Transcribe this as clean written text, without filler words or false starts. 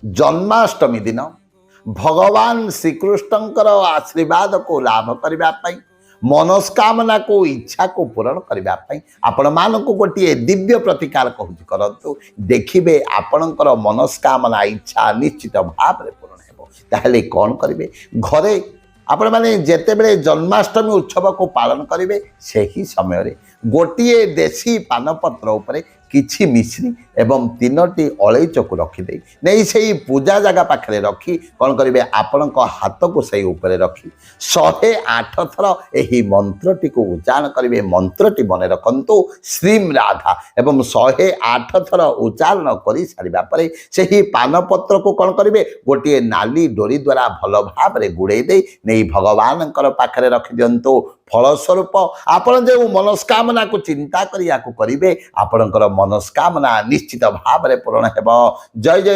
जन्माष्टमी दिन भगवान श्रीकृष्णकर आशीर्वाद को लाभ करने मनस्कामना को इच्छा को पूरण करने आपण मान गोटे दिव्य प्रतिकार कहूँ करतु देखिए आपणकर मनस्कामना इच्छा निश्चित भाव में पूरण हो कौन करेंगे घरे आपण मैंने जितेबले जन्माष्टमी उत्सव को पालन करेंगे से ही समय गोटे देशी पानपत्र उपरे किछि मिश्री एवं 3टी अलैच को रखिदे नहीं से पूजा जगह पाखे रखी कौन करेंगे आपण हाथ को सही उपरे रखी 108 थर यही मंत्रटी को उच्चारण करेंगे मंत्रटी मन रखु श्रीम राधा एवं 108 थर उच्चारण कर सारे से पानपत्र को कौन करेंगे गोटे नाली डोरी द्वारा भल भाव में गुड़े दे नहीं भगवान पाखे रखि दिंतु फलस्वरूप आपण जो मनस्कामना को चिंता करिया को करेंगे आपणकर मनस्कामना निश्चित भाव में पूरण हो। जय जय।